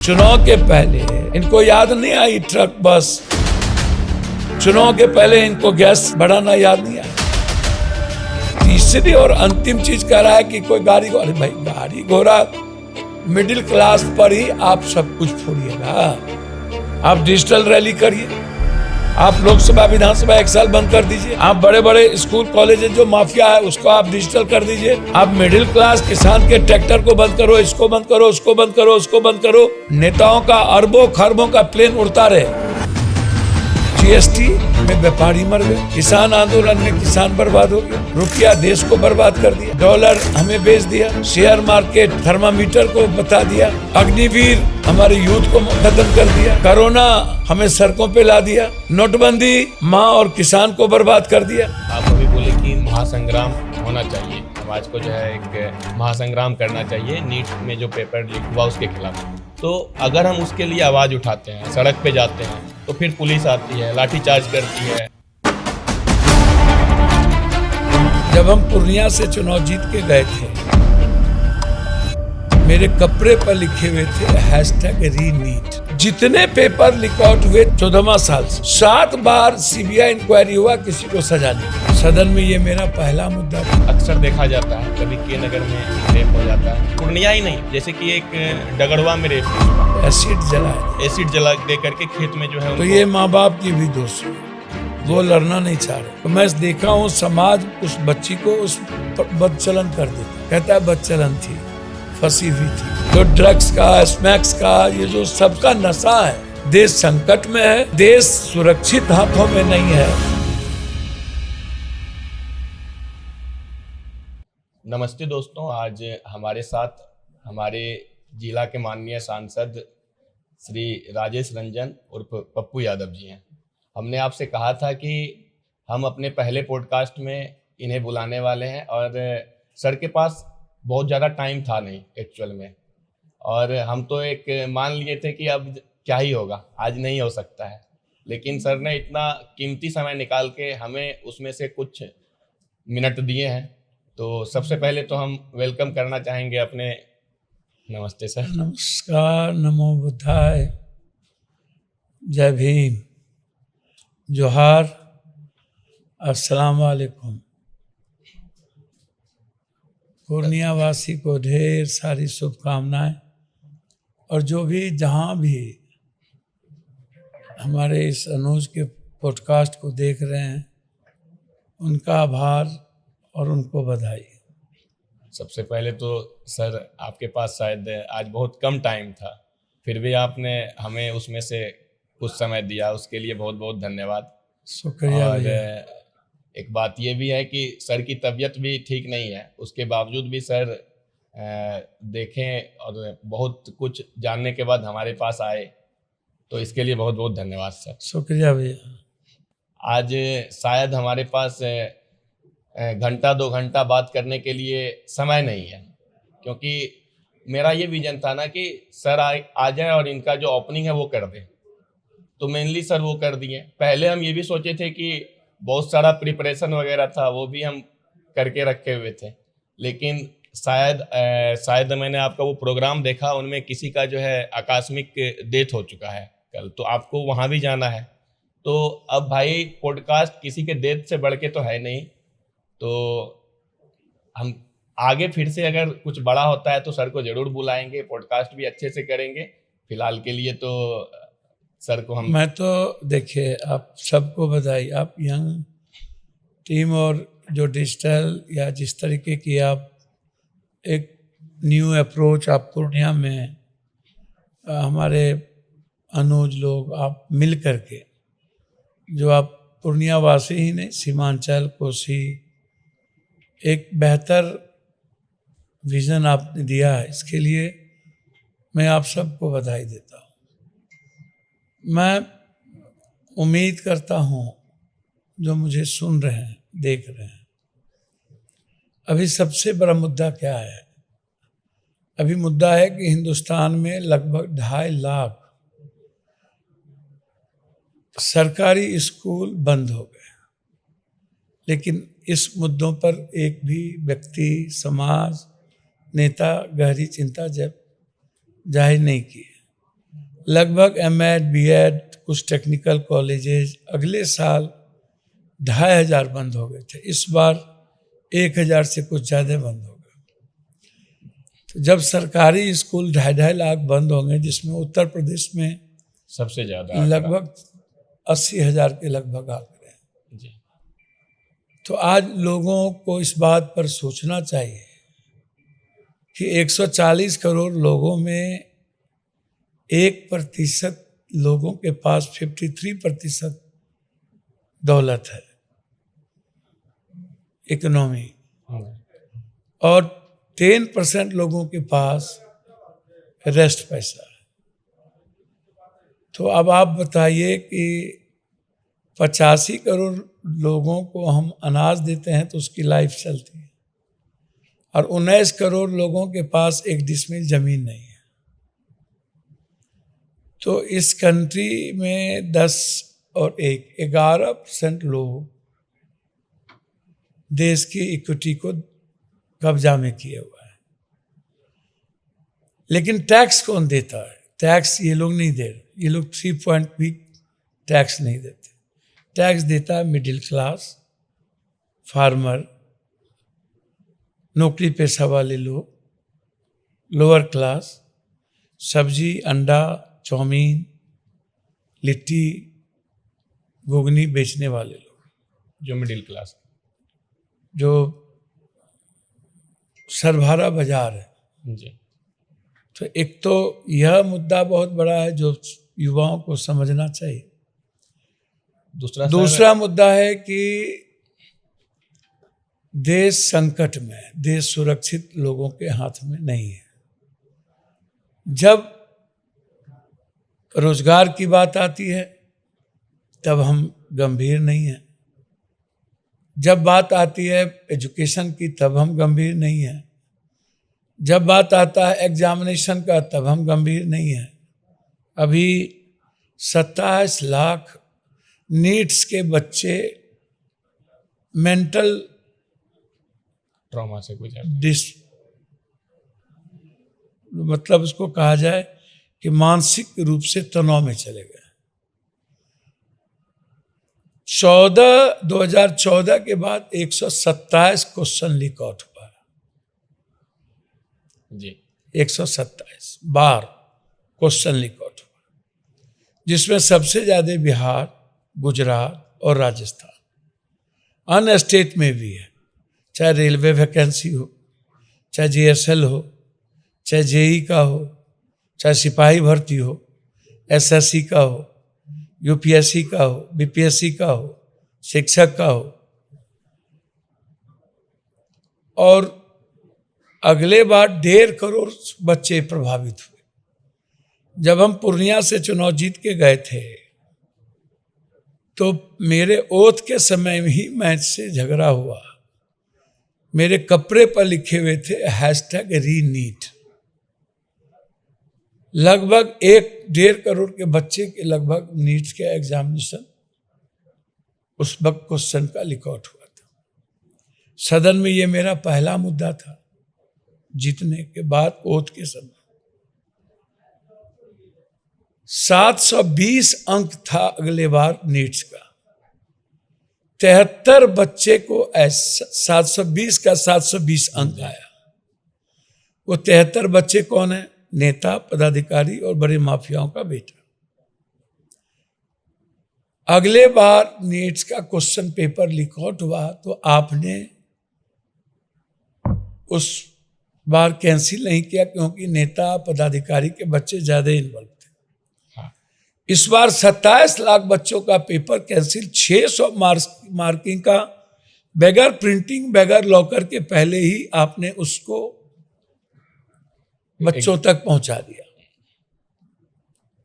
चुनाव के पहले इनको याद नहीं आई ट्रक बस। चुनाव के पहले इनको गैस बढ़ाना याद नहीं आया। तीसरी और अंतिम चीज कह रहा है कि कोई गाड़ी अरे भाई गाड़ी घोड़ा मिडिल क्लास पर ही आप सब कुछ फोड़िएगा। आप डिजिटल रैली करिए, आप लोकसभा विधानसभा एक साल बंद कर दीजिए, आप बड़े बड़े स्कूल कॉलेज जो माफिया है उसको आप डिजिटल कर दीजिए, आप मिडिल क्लास किसान के ट्रैक्टर को बंद करो, इसको बंद करो, उसको बंद करो, उसको बंद करो। नेताओं का अरबों खरबों का प्लेन उड़ता रहे। जीएसटी में व्यापारी मर गए, किसान आंदोलन में किसान बर्बाद हो गए, रुपया देश को बर्बाद कर दिया, डॉलर हमें बेच दिया, शेयर मार्केट थर्मामीटर को बता दिया, अग्निवीर हमारे यूथ को खत्म कर दिया, कोरोना हमें सड़कों पे ला दिया, नोटबंदी माँ और किसान को बर्बाद कर दिया। आप अभी बोले कि महासंग्राम होना चाहिए, समाज को जो है एक महासंग्राम करना चाहिए नीट में जो पेपर लीक हुआ उसके खिलाफ। तो अगर हम उसके लिए आवाज उठाते हैं, सड़क पे जाते हैं, तो फिर पुलिस आती है, लाठीचार्ज करती है। जब हम पूर्णिया से चुनाव जीत के गए थे, मेरे कपड़े पर लिखे हुए थे #रीनीट। जितने पेपर लीक आउट हुए 14वां साल से 7 बार सीबीआई इंक्वायरी हुआ, किसी को सजा नहीं। सदन में ये मेरा पहला मुद्दा था। अक्सर देखा जाता है कभी के नगर में रेप हो जाता है, पूर्णिया ही नहीं, जैसे कि एक डगड़वा में रेप हुआ, एसिड जला दे करके खेत में जो है तो ये माँ बाप की भी दोष है, वो लड़ना नहीं चाह रहे। तो मैं देखा हूँ समाज उस बच्ची को उस बदचलन कर देता, कहता है बदचलन थी, फंसी हुई थी। तो ड्रग्स का स्मैक्स का ये जो सबका नशा है, देश संकट में है, देश सुरक्षित हाथों में नहीं है। नमस्ते दोस्तों, आज हमारे साथ हमारे जिला के माननीय सांसद श्री राजेश रंजन उर्फ पप्पू यादव जी हैं। हमने आपसे कहा था कि हम अपने पहले पॉडकास्ट में इन्हें बुलाने वाले हैं और सर के पास बहुत ज़्यादा टाइम था नहीं एक्चुअल में, और हम तो एक मान लिए थे कि अब क्या ही होगा, आज नहीं हो सकता है, लेकिन सर ने इतना कीमती समय निकाल के हमें उसमें से कुछ मिनट दिए हैं। तो सबसे पहले तो हम वेलकम करना चाहेंगे अपने। नमस्ते सर। नमस्कार, नमो बुद्धाय, जय भीम, जोहार, अस्सलाम वालेकुम। पूर्णिया वासी को ढेर सारी शुभकामनाएं, और जो भी जहाँ भी हमारे इस अनुज के पॉडकास्ट को देख रहे हैं उनका आभार और उनको बधाई। सबसे पहले तो सर आपके पास शायद आज बहुत कम टाइम था, फिर भी आपने हमें उसमें से कुछ समय दिया, उसके लिए बहुत बहुत धन्यवाद। शुक्रिया। और एक बात ये भी है कि सर की तबीयत भी ठीक नहीं है, उसके बावजूद भी सर देखें और बहुत कुछ जानने के बाद हमारे पास आए, तो इसके लिए बहुत बहुत धन्यवाद सर। शुक्रिया भैया। आज शायद हमारे पास घंटा 2 घंटा बात करने के लिए समय नहीं है, क्योंकि मेरा ये विजन था ना कि सर आ जाए और इनका जो ओपनिंग है वो कर दें, तो मेनली सर वो कर दिए। पहले हम ये भी सोचे थे कि बहुत सारा प्रिपरेशन वगैरह था, वो भी हम करके रखे हुए थे, लेकिन शायद मैंने आपका वो प्रोग्राम देखा, उनमें किसी का जो है आकस्मिक डेथ हो चुका है कल, तो आपको वहाँ भी जाना है। तो अब भाई पॉडकास्ट किसी के डेथ से बढ़ के तो है नहीं, तो हम आगे फिर से अगर कुछ बड़ा होता है तो सर को जरूर बुलाएंगे, पॉडकास्ट भी अच्छे से करेंगे। फिलहाल के लिए तो सर को मैं तो देखिए, आप सबको बधाई, आप यंग टीम और जो डिजिटल या जिस तरीके की आप एक न्यू अप्रोच आप पूर्णिया में हमारे अनुज लोग आप मिल करके, जो आप पूर्णिया वासी ही नहीं, सीमांचल कोसी एक बेहतर विजन आपने दिया है, इसके लिए मैं आप सबको बधाई देता हूँ। मैं उम्मीद करता हूँ जो मुझे सुन रहे हैं, देख रहे हैं, अभी सबसे बड़ा मुद्दा क्या है? अभी मुद्दा है कि हिंदुस्तान में लगभग 2.5 लाख सरकारी स्कूल बंद हो गए, लेकिन इस मुद्दों पर एक भी व्यक्ति, समाज, नेता गहरी चिंता जाहिर नहीं की। लगभग एमएड, बीएड, कुछ टेक्निकल कॉलेजेस अगले साल 2500 बंद हो गए थे। इस बार 1000 से कुछ ज़्यादा बंद हो गए। तो जब सरकारी स्कूल 2.5 लाख बंद हो गए, जिसमें उत्तर प्रदेश में सबसे ज्यादा लगभग 80,000 के लगभग आंकड़े हैं। जी। तो आज लोगों को इस बात पर सोचना चाहिए कि 140 करोड़ लोगों में 1% लोगों के पास 53% दौलत है, इकोनॉमी, और 10% लोगों के पास रेस्ट पैसा है। तो अब आप बताइए कि 85 करोड़ लोगों को हम अनाज देते हैं तो उसकी लाइफ चलती है, और 19 करोड़ लोगों के पास 1 डिसमिल जमीन नहीं है। तो इस कंट्री में 10 और 1 11% लोग देश की इक्विटी को कब्जा में किए हुआ है। लेकिन टैक्स कौन देता है? टैक्स ये लोग नहीं दे रहे। ये लोग 3 पॉइंट भी टैक्स नहीं देते। टैक्स देता है मिडिल क्लास, फार्मर, नौकरी पेशा वाले लोग, लोअर क्लास, सब्जी, अंडा, चाउमीन, लिट्टी, घुगनी बेचने वाले लोग, जो मिडिल क्लास, जो सरभारा बाजार है। जी। तो एक तो यह मुद्दा बहुत बड़ा है जो युवाओं को समझना चाहिए। दूसरा मुद्दा है कि देश संकट में है, देश सुरक्षित लोगों के हाथ में नहीं है। जब रोजगार की बात आती है तब हम गंभीर नहीं हैं। जब बात आती है एजुकेशन की तब हम गंभीर नहीं हैं। जब बात आता है एग्जामिनेशन का तब हम गंभीर नहीं हैं। अभी 27 लाख नीट्स के बच्चे मेंटल ट्रॉमा से गुजर, मतलब उसको कहा जाए कि मानसिक रूप से तनाव में चले गए। 2014 के बाद 127 क्वेश्चन लीक आउट हुआ है जी। 127 बार क्वेश्चन लीक आउट हुआ, जिसमें सबसे ज्यादा बिहार, गुजरात और राजस्थान, अन्य स्टेट में भी है। चाहे रेलवे वैकेंसी हो, चाहे जीएसएल हो, चाहे जेई का हो, चाहे सिपाही भर्ती हो, एसएससी का हो, यूपीएससी का हो, बीपीएससी का हो, शिक्षक का हो। और अगले बार 1.5 करोड़ बच्चे प्रभावित हुए। जब हम पूर्णिया से चुनाव जीत के गए थे तो मेरे ओथ के समय में ही मैच से झगड़ा हुआ। मेरे कपड़े पर लिखे हुए थे #रीनीट। लगभग 1.5 करोड़ के बच्चे के लगभग नीट के एग्जामिनेशन उस वक्त क्वेश्चन का लीक आउट हुआ था। सदन में ये मेरा पहला मुद्दा था जीतने के बाद ओथ के समय। 720 अंक था अगले बार नीट्स का। 73 बच्चे को 720 का 720 अंक आया। वो 73 बच्चे कौन है? नेता, पदाधिकारी और बड़े माफियाओं का बेटा। अगले बार नीट्स का क्वेश्चन पेपर लीक आउट हुआ तो आपने उस बार कैंसिल नहीं किया, क्योंकि नेता पदाधिकारी के बच्चे ज्यादा इन्वॉल्व थे। इस बार 27 लाख बच्चों का पेपर कैंसिल, 600 मार्किंग का, बगैर प्रिंटिंग, बगैर लॉकर के पहले ही आपने उसको बच्चों तक पहुंचा दिया।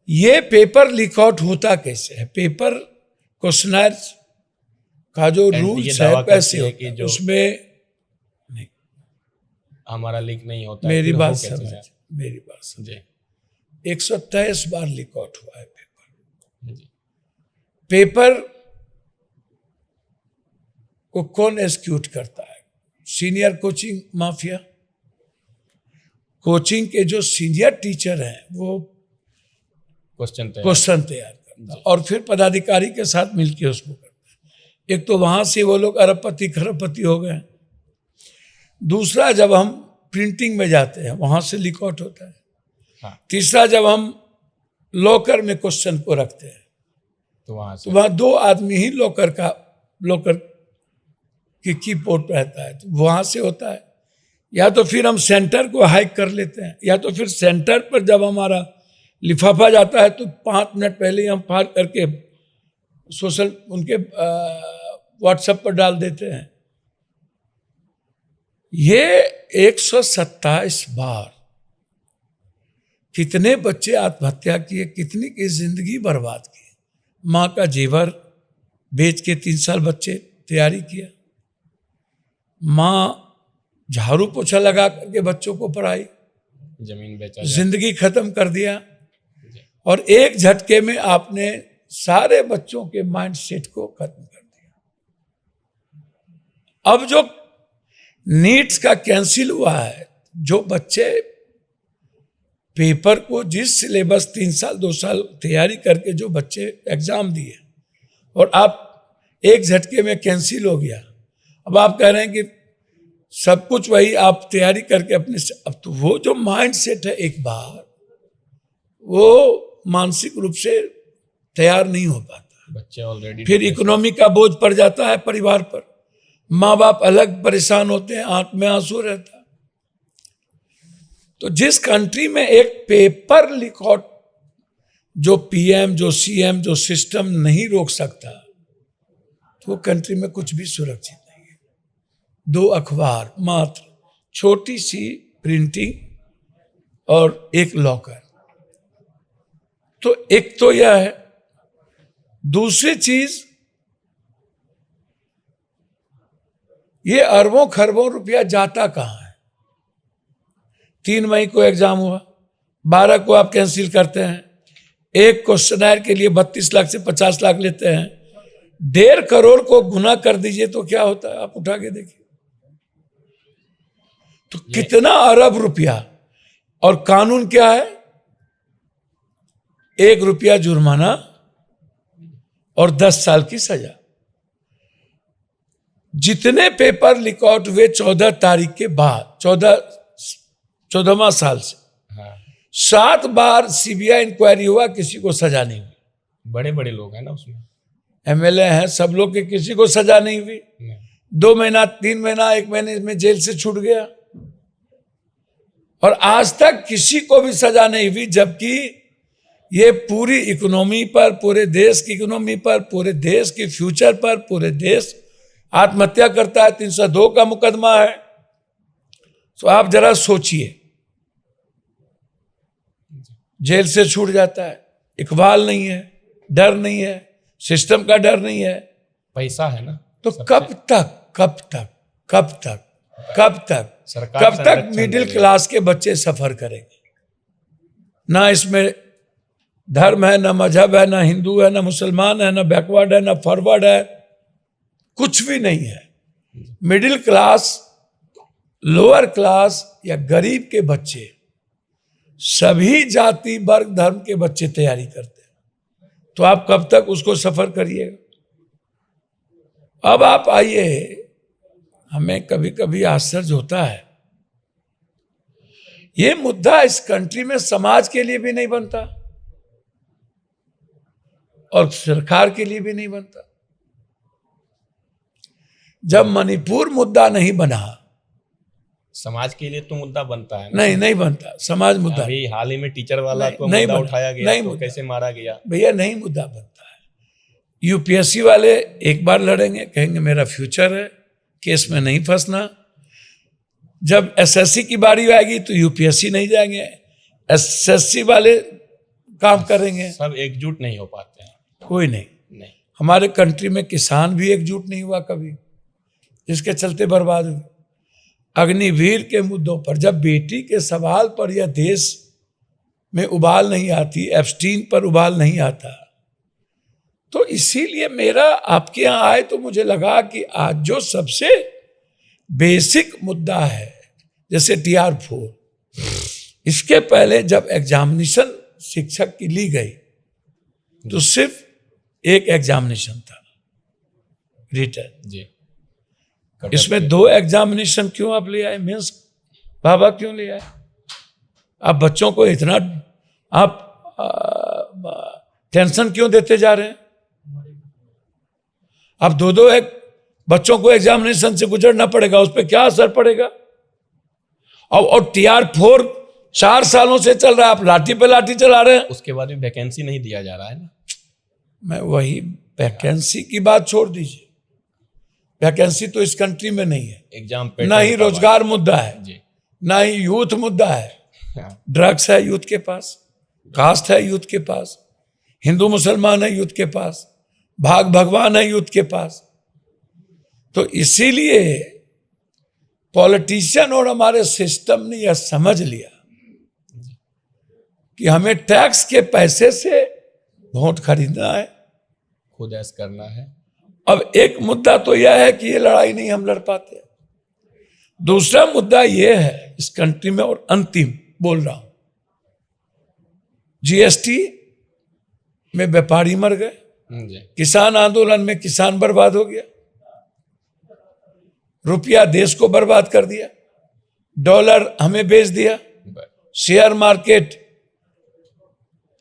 ये पेपर लीक आउट होता कैसे है? पेपर क्वेश्चनर का जो रूल्स है कैसे होता है, उसमें नहीं, हमारा लीक नहीं होता। मेरी बात समझ, मेरी बात समझ। 123 बार लीक आउट हुआ है पेपर को कौन एग्जीक्यूट करता है? Senior coaching mafia. कोचिंग के जो सीनियर टीचर हैं वो क्वेश्चन तैयार करता है और फिर पदाधिकारी के साथ मिलकर उसको करता है। एक तो वहां से वो लोग अरबपति खरबपति हो गए। दूसरा, जब हम प्रिंटिंग में जाते हैं वहां से लीक आउट होता है। हाँ। तीसरा, जब हम लॉकर में क्वेश्चन को रखते हैं तो वहां 2 आदमी ही लॉकर की कीबोर्ड रहता है, तो वहां से होता है। या तो फिर हम सेंटर को हाइक कर लेते हैं, या तो फिर सेंटर पर जब हमारा लिफाफा जाता है तो 5 मिनट पहले ही हम फाड़ करके सोशल उनके व्हाट्सएप पर डाल देते हैं। ये 127 बार कितने बच्चे आत्महत्या किए, कितनी की जिंदगी बर्बाद की। माँ का जेवर बेच के 3 साल बच्चे तैयारी किया। माँ झाड़ू पोछा लगा करके बच्चों को पढ़ाई, जमीन बेचा, जिंदगी खत्म कर दिया। और एक झटके में आपने सारे बच्चों के माइंड सेट को खत्म कर दिया। अब जो नीट्स का कैंसिल हुआ है, जो बच्चे पेपर को जिस सिलेबस 3 साल 2 साल तैयारी करके जो बच्चे एग्जाम दिए और आप एक झटके में कैंसिल हो गया। अब आप कह रहे हैं कि सब कुछ वही आप तैयारी करके अपने से, अब तो वो जो माइंड सेट है एक बार वो मानसिक रूप से तैयार नहीं हो पाता। बच्चे ऑलरेडी फिर इकोनॉमी का बोझ पड़ जाता है परिवार पर, माँ बाप अलग परेशान होते हैं, आंख में आंसू रहता है। तो जिस कंट्री में एक पेपर लीक आउट जो पीएम जो सीएम जो सिस्टम नहीं रोक सकता, तो वो कंट्री में कुछ भी सुरक्षित नहीं है। 2 अखबार मात्र, छोटी सी प्रिंटिंग और एक लॉकर। तो एक तो यह है। दूसरी चीज, ये अरबों खरबों रुपया जाता कहां है। 3 मई को एग्जाम हुआ, 12 को आप कैंसिल करते हैं। एक क्वेश्चनर के लिए 32 लाख से 50 लाख लेते हैं। 1.5 करोड़ को गुना कर दीजिए तो क्या होता है, आप उठा के देखिए। तो कितना अरब रुपया। और कानून क्या है, 1 रुपया जुर्माना और 10 साल की सजा। जितने पेपर लीक आउट हुए 14 तारीख के बाद, 14वां साल से, 7 बार सीबीआई इंक्वायरी हुआ, किसी को सजा नहीं हुई। बड़े बड़े लोग हैं ना उसमें, एमएलए हैं सब लोग के, किसी को सजा नहीं हुई। 2 महीना 3 महीना 1 महीने में जेल से छूट गया। और आज तक किसी को भी सजा नहीं हुई, जबकि ये पूरी इकोनॉमी पर, पूरे देश की इकोनॉमी पर, पूरे देश की फ्यूचर पर, पूरे देश आत्महत्या करता है। 302 का मुकदमा है। तो आप जरा सोचिए, जेल से छूट जाता है, इकबाल नहीं है, डर नहीं है, सिस्टम का डर नहीं है, पैसा है ना। तो कब तक मिडिल क्लास के बच्चे सफर करेंगे। ना इसमें धर्म है, ना मजहब है, ना हिंदू है, ना मुसलमान है, ना बैकवर्ड है, ना फॉरवर्ड है, कुछ भी नहीं है। मिडिल क्लास, लोअर क्लास या गरीब के बच्चे, सभी जाति वर्ग धर्म के बच्चे तैयारी करते हैं। तो आप कब तक उसको सफर करिएगा। अब आप आइए, हमें कभी कभी आश्चर्य होता है, ये मुद्दा इस कंट्री में समाज के लिए भी नहीं बनता और सरकार के लिए भी नहीं बनता। जब मणिपुर मुद्दा नहीं बना, समाज के लिए तो मुद्दा बनता है ना? नहीं बनता समाज मुद्दा। अभी हाल ही में टीचर वाला को नहीं मुद्दा उठाया गया, नहीं, तो कैसे मारा गया भैया, नहीं मुद्दा बनता है। यूपीएससी वाले एक बार लड़ेंगे, कहेंगे मेरा फ्यूचर है, केस में नहीं फंसना। जब एसएससी की बारी आएगी तो यूपीएससी नहीं जाएंगे, एसएससी वाले काम करेंगे। सब एकजुट नहीं हो पाते हैं, कोई नहीं। हमारे कंट्री में किसान भी एकजुट नहीं हुआ कभी, जिसके चलते बर्बाद हुए। अग्निवीर के मुद्दों पर, जब बेटी के सवाल पर यह देश में उबाल नहीं आती, एब्स्टीन पर उबाल नहीं आता, तो इसीलिए मेरा आपके यहाँ आए तो मुझे लगा कि आज जो सबसे बेसिक मुद्दा है, जैसे TR4, इसके पहले जब एग्जामिनेशन शिक्षक की ली गई तो सिर्फ एक एग्जामिनेशन था, रिटर्न। जी। इसमें 2 एग्जामिनेशन क्यों आप ले आए, मीन्स बाबा क्यों ले आए? आप बच्चों को इतना आप टेंशन क्यों देते जा रहे हैं? अब 2 एक बच्चों को एग्जामिनेशन से गुजरना पड़ेगा, उस पर क्या असर पड़ेगा? और TR4 4 सालों से चल रहा है, आप लाठी पे लाठी चला रहे हैं। उसके बाद भी वैकेंसी नहीं दिया जा रहा है ना। मैं वही वैकेंसी की बात छोड़ दीजिए, वैकेंसी तो इस कंट्री में नहीं है, एग्जाम ना ही रोजगार मुद्दा है, जी। ना ही यूथ मुद्दा है। हाँ। ड्रग्स है यूथ के पास, कास्ट है यूथ के पास, हिंदू मुसलमान है यूथ के पास, भाग भगवान है यूथ के पास। तो इसीलिए पॉलिटिशियन और हमारे सिस्टम ने यह समझ लिया कि हमें टैक्स के पैसे से वोट खरीदना है, खुद ऐसा करना है। अब एक मुद्दा तो यह है कि ये लड़ाई नहीं हम लड़ पाते, दूसरा मुद्दा यह है इस कंट्री में, और अंतिम बोल रहा हूं, GST में व्यापारी मर गए, जी। किसान आंदोलन में किसान बर्बाद हो गया, रुपया देश को बर्बाद कर दिया, डॉलर हमें बेच दिया, शेयर मार्केट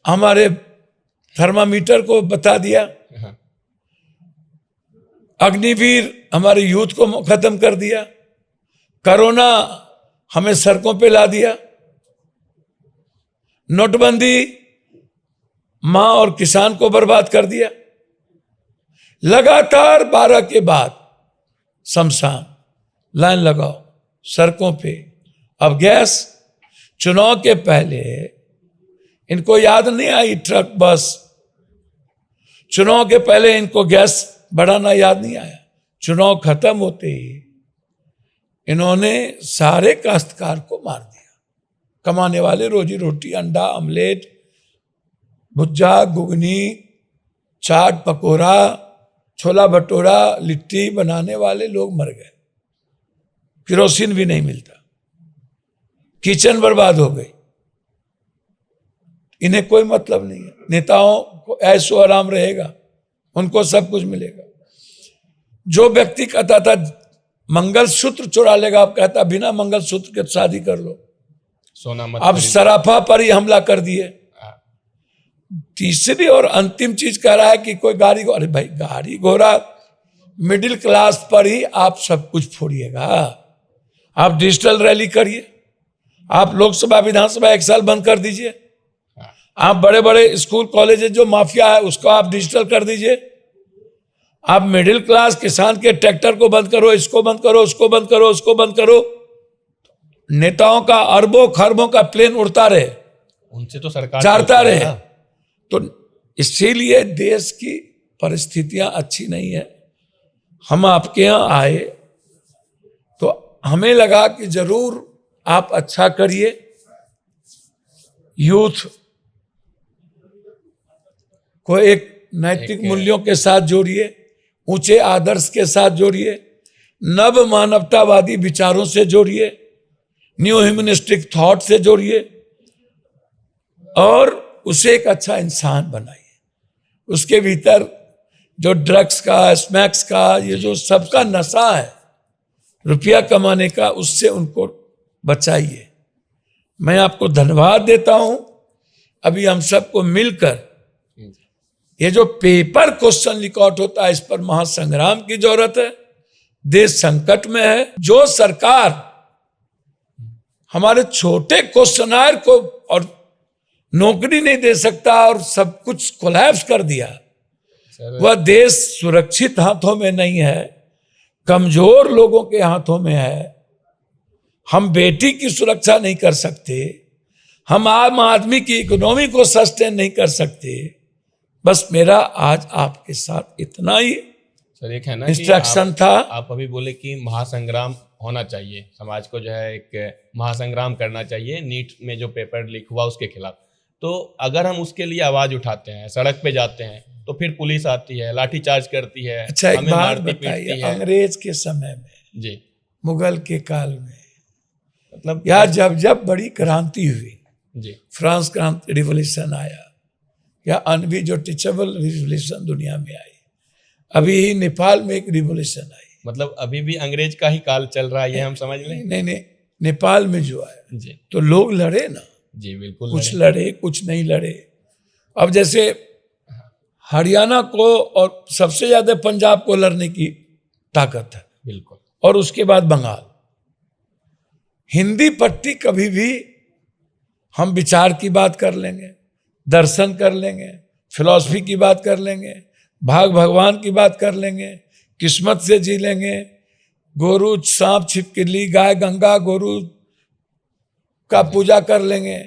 हमारे थर्मामीटर को बता दिया, हाँ। अग्निवीर हमारे यूथ को खत्म कर दिया, कोरोना हमें सड़कों पे ला दिया, नोटबंदी मां और किसान को बर्बाद कर दिया। लगातार 12 के बाद शमशान, लाइन लगाओ सड़कों पे। अब गैस, चुनाव के पहले इनको याद नहीं आई ट्रक बस, चुनाव के पहले इनको गैस बढ़ाना याद नहीं आया। चुनाव खत्म होते ही इन्होंने सारे काश्तकार को मार दिया, कमाने वाले, रोजी रोटी, अंडा ऑमलेट, भुज्जा, घुगनी, चाट पकोड़ा, छोला भटूरा, लिट्टी बनाने वाले लोग मर गए, किरोसिन भी नहीं मिलता, किचन बर्बाद हो गई। इन्हें कोई मतलब नहीं है, नेताओं को ऐशो आराम रहेगा, उनको सब कुछ मिलेगा। जो व्यक्ति कहता था मंगलसूत्र चुरा लेगा, अब कहता बिना मंगलसूत्र के शादी कर लो। सोना मत अब सराफा पर ही हमला कर दिए। तीसरी और अंतिम चीज कह रहा है कि कोई गाड़ी, अरे भाई गाड़ी घोड़ा मिडिल क्लास पर ही आप सब कुछ फोड़िएगा। आप डिजिटल रैली करिए, आप लोकसभा विधानसभा 1 साल बंद कर दीजिए, आप बड़े बड़े स्कूल कॉलेज जो माफिया है उसको आप डिजिटल कर दीजिए, आप मिडिल क्लास किसान के ट्रैक्टर को बंद करो, इसको बंद करो, उसको बंद करो, उसको बंद करो। नेताओं का अरबों खरबों का प्लेन उड़ता रहे, उनसे तो सरकार चाहता रहे। तो इसीलिए देश की परिस्थितियां अच्छी नहीं है। हम आपके यहां आए तो हमें लगा कि जरूर आप अच्छा करिए, यूथ को एक नैतिक मूल्यों के साथ जोड़िए, ऊंचे आदर्श के साथ जोड़िए, नव मानवतावादी विचारों से जोड़िए, न्यू ह्यूमनिस्टिक थॉट से जोड़िए और उसे एक अच्छा इंसान बनाइए। उसके भीतर जो ड्रग्स का, स्मैक्स का, ये जो सबका नशा है रुपया कमाने का, उससे उनको बचाइए। मैं आपको धन्यवाद देता हूं। अभी हम सबको मिलकर ये जो पेपर क्वेश्चन रिकॉर्ड होता है, इस पर महासंग्राम की जरूरत है। देश संकट में है। जो सरकार हमारे छोटे क्वेश्चनायर को और नौकरी नहीं दे सकता और सब कुछ कोलैप्स कर दिया, वह देश सुरक्षित हाथों में नहीं है, कमजोर लोगों के हाथों में है। हम बेटी की सुरक्षा नहीं कर सकते, हम आम आदमी की इकोनॉमी को सस्टेन नहीं कर सकते। बस मेरा आज आपके साथ इतना ही सर एक है ना इंस्ट्रक्शन था। आप अभी बोले कि महासंग्राम होना चाहिए, समाज को जो है एक महासंग्राम करना चाहिए नीट में जो पेपर लीक हुआ उसके खिलाफ। तो अगर हम उसके लिए आवाज उठाते हैं, सड़क पे जाते हैं, तो फिर पुलिस आती है, लाठीचार्ज करती है। अच्छा एक हमें बात मारती बताइए, पीटती है। अंग्रेज के समय में, जी, मुगल के काल में, मतलब या जब जब बड़ी क्रांति हुई, जी, फ्रांस क्रांति, रिवॉल्यूशन आया, क्या अनबी जो टीचेबल रिवोल्यूशन दुनिया में आई, अभी ही नेपाल में एक रिवोल्यूशन आई। मतलब अभी भी अंग्रेज का ही काल चल रहा है, ये हम समझ लें। नहीं, नेपाल में जो आया जी तो लोग लड़े ना, जी बिल्कुल, कुछ लड़े कुछ नहीं लड़े। अब जैसे हरियाणा को और सबसे ज्यादा पंजाब को लड़ने की ताकत है, बिल्कुल, और उसके बाद बंगाल। हिंदी पट्टी कभी भी हम विचार की बात कर लेंगे, दर्शन कर लेंगे, फिलॉसफी की बात कर लेंगे, भाग भगवान की बात कर लेंगे, किस्मत से जी लेंगे, गोरू सांप छिपकली गाय गंगा गोरू का पूजा कर लेंगे।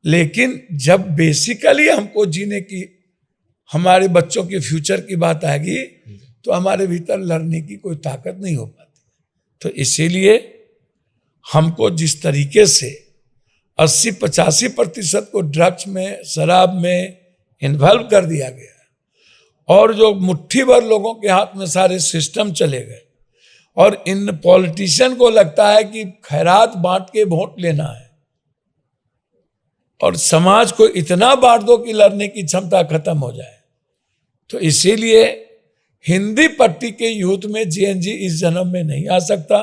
लेकिन जब बेसिकली हमको जीने की, हमारे बच्चों के फ्यूचर की बात आएगी तो हमारे भीतर लड़ने की कोई ताकत नहीं हो पाती। तो इसीलिए हमको जिस तरीके से 80-85% को ड्रग्स में, शराब में इन्वॉल्व कर दिया गया, और जो मुट्ठी भर लोगों के हाथ में सारे सिस्टम चले गए, और इन पॉलिटिशियन को लगता है कि खैरात बांट के वोट लेना है, और समाज को इतना बांट दो कि लड़ने की क्षमता खत्म हो जाए। तो इसीलिए हिंदी पट्टी के यूथ में जेएनजी इस जन्म में नहीं आ सकता,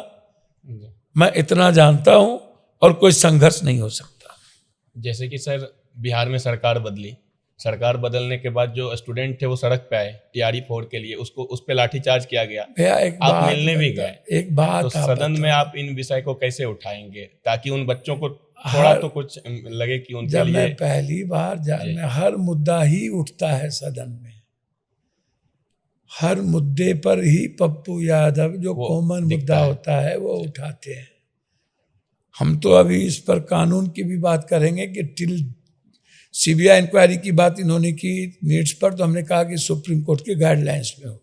मैं इतना जानता हूं, और कोई संघर्ष नहीं हो सकता। जैसे कि सर बिहार में सरकार बदली, सरकार बदलने के बाद जो स्टूडेंट थे वो सड़क पे आए टीआरई 4 के लिए, उसको उस पे लाठीचार्ज किया गया। भैया एक आप बात मिलने भी गए, एक बात तो आप सदन में बताओ। आप इन विषय को कैसे उठाएंगे ताकि उन बच्चों को थोड़ा तो कुछ लगे कि उनके जब लिए। मैं पहली बार में हर मुद्दा ही उठता है सदन में, हर मुद्दे पर ही पप्पू यादव जो कॉमन मुद्दा होता है वो उठाते हैं। हम तो अभी इस पर कानून की भी बात करेंगे कि टिल सीबीआई इंक्वायरी की बात इन्होंने की नीड्स पर, तो हमने कहा कि सुप्रीम कोर्ट के गाइडलाइंस में हो।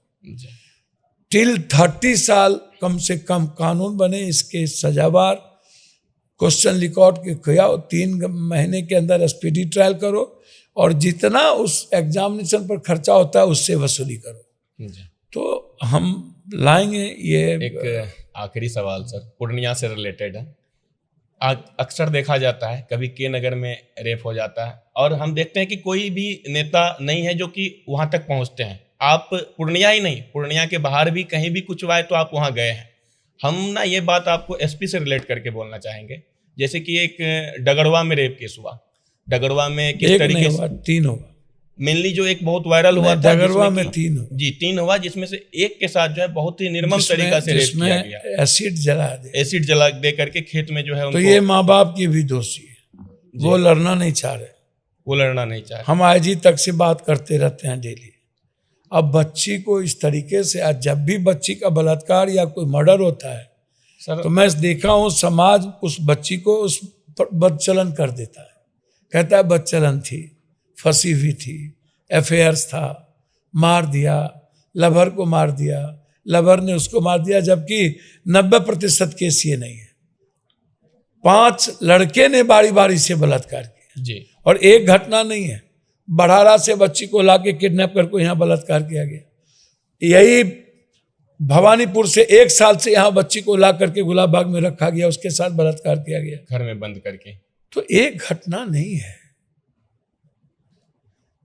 टिल 30 साल कम से कम कानून बने, इसके सजावार क्वेश्चन रिकॉर्ड के किया, 3 महीने के अंदर स्पीडी ट्रायल करो, और जितना उस एग्जामिनेशन पर खर्चा होता है उससे वसूली करो। तो हम लाएंगे ये। एक आखिरी सवाल सर, पूर्णिया से रिलेटेड है। अक्सर देखा जाता है कभी के नगर में रेप हो जाता है, और हम देखते हैं कि कोई भी नेता नहीं है जो कि वहां तक पहुंचते हैं। आप पूर्णिया ही नहीं, पूर्णिया के बाहर भी कहीं भी कुछ हुआ है तो आप वहां गए हैं। हम ना ये बात आपको एसपी से रिलेट करके बोलना चाहेंगे। जैसे कि एक डगड़वा में रेप केस हुआ, डगड़वा में किस तरीके से 3 होगा मेनली, जो एक बहुत वायरल हुआ था डगड़वा में 3 हो जी 3 हुआ, जिसमें से एक के साथ जो है बहुत ही निर्मम तरीका से रेप किया गया, एसिड जला दे करके खेत में जो है तो ये माँ बाप की भी दोषी है, वो लड़ना नहीं चाह रहे, वो लड़ना नहीं चाह रहे। हम आईजी तक से बात करते रहते हैं डेली। अब बच्ची को इस तरीके से, आज जब भी बच्ची का बलात्कार या कोई मर्डर होता है सर, तो मैं देखा हूँ समाज उस बच्ची को उस बदचलन कर देता है, कहता है बदचलन थी, फंसी हुई थी, अफेयर्स था, मार दिया, लवर को मार दिया, लवर ने उसको मार दिया, जबकि 90% केस ये नहीं है। 5 लड़के ने बारी बारी से बलात्कार किया जी, और एक घटना नहीं है। बड़ारा से बच्ची को लाके किडनैप करके यहाँ बलात्कार किया गया। यही भवानीपुर से 1 साल से यहाँ बच्ची को ला करके गुलाब बाग में रखा गया, उसके साथ बलात्कार किया गया, घर में बंद करके। तो एक घटना नहीं है,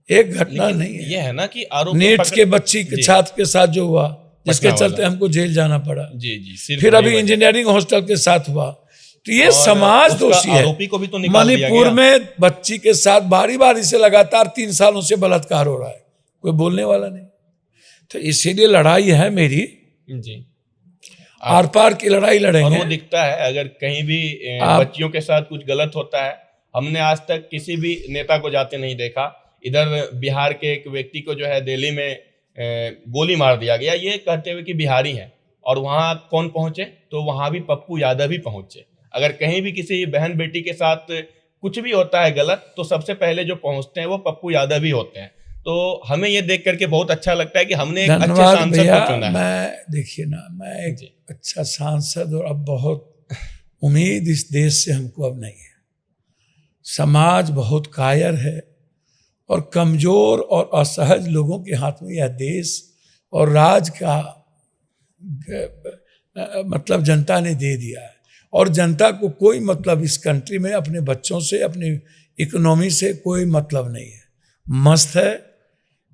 एक घटना नहीं है। ये है ना कि आरोपी नीट्स के बच्ची के छात्र के साथ जो हुआ, जिसके चलते हमको जेल जाना पड़ा, जी, फिर अभी इंजीनियरिंग हॉस्टल के साथ हुआ, तो ये समाज दोषी है। आरोपी को भी तो निकाल दिया गया। मणिपुर में बच्ची के साथ बारी बारी से लगातार 3 सालों से बलात्कार हो रहा है, कोई बोलने वाला नहीं। तो इसीलिए लड़ाई है मेरी जी, आर पार की लड़ाई लड़ेंगे। और वो दिखता है अगर कहीं भी बच्चियों के साथ कुछ गलत होता है, हमने आज तक किसी भी नेता को जाते नहीं देखा। इधर बिहार के एक व्यक्ति को जो है दिल्ली में गोली मार दिया गया, ये कहते हुए कि बिहारी हैं, और वहाँ कौन पहुंचे, तो वहाँ भी पप्पू यादव ही पहुंचे। अगर कहीं भी किसी बहन बेटी के साथ कुछ भी होता है गलत, तो सबसे पहले जो पहुंचते हैं वो पप्पू यादव ही होते हैं। तो हमें ये देख करके बहुत अच्छा लगता है कि हमने एक अच्छे सांसद को चुना है। मैं देखिए ना, मैं एक अच्छा सांसद, और अब बहुत उम्मीद इस देश से हमको अब नहीं है। समाज बहुत कायर है, और कमजोर और असहज लोगों के हाथ में यह देश और राज का मतलब जनता ने दे दिया है, और जनता को कोई मतलब इस कंट्री में अपने बच्चों से, अपनी इकोनॉमी से कोई मतलब नहीं है। मस्त है।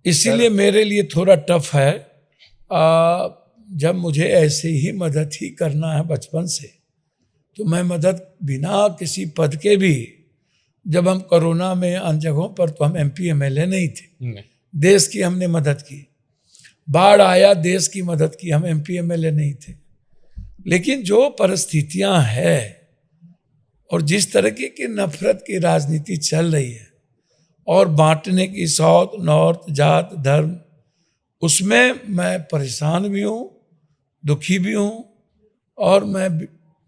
इसीलिए मेरे लिए थोड़ा टफ है। जब मुझे ऐसे ही मदद ही करना है बचपन से, तो मैं मदद बिना किसी पद के भी, जब हम कोरोना में अन्य जगहों पर, तो हम MP MLA नहीं थे, देश की हमने मदद की। बाढ़ आया, देश की मदद की, हम MP MLA नहीं थे। लेकिन जो परिस्थितियां हैं और जिस तरीके की नफरत की राजनीति चल रही है और बांटने की साउथ नॉर्थ जात धर्म, उसमें मैं परेशान भी हूँ, दुखी भी हूँ, और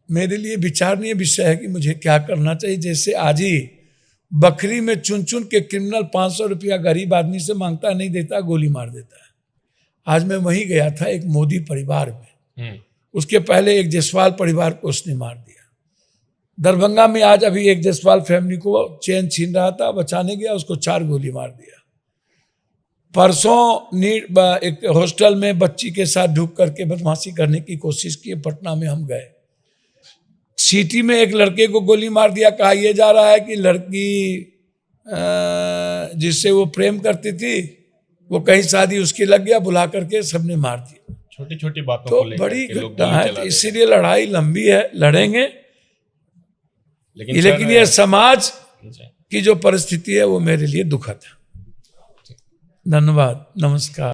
मेरे लिए विचारणीय विषय है कि मुझे क्या करना चाहिए। जैसे आज ही बकरी में चुन चुन के क्रिमिनल 500 रुपया गरीब आदमी से मांगता, नहीं देता, गोली मार देता है। आज मैं वहीं गया था एक मोदी परिवार में, उसके पहले एक जायसवाल परिवार को उसने मार दिया। दरभंगा में आज अभी एक जायसवाल फैमिली को चैन छीन रहा था, बचाने गया, उसको 4 गोली मार दिया। परसों एक हॉस्टल में बच्ची के साथ ढूक करके बदमाशी करने की कोशिश की, पटना में हम गए। सिटी में एक लड़के को गोली मार दिया। कहा यह जा रहा है कि लड़की जिससे वो प्रेम करती थी, वो कहीं शादी उसकी लग गया, बुला करके सबने मार दिया। छोटी छोटी बातों तो को लेकर बड़ी के लोग घटना गोली है। चला तो देते इसीलिए लड़ाई लंबी है, लड़ेंगे। हैं। लेकिन ये समाज सर, की जो परिस्थिति है वो मेरे लिए दुखद है। धन्यवाद, नमस्कार।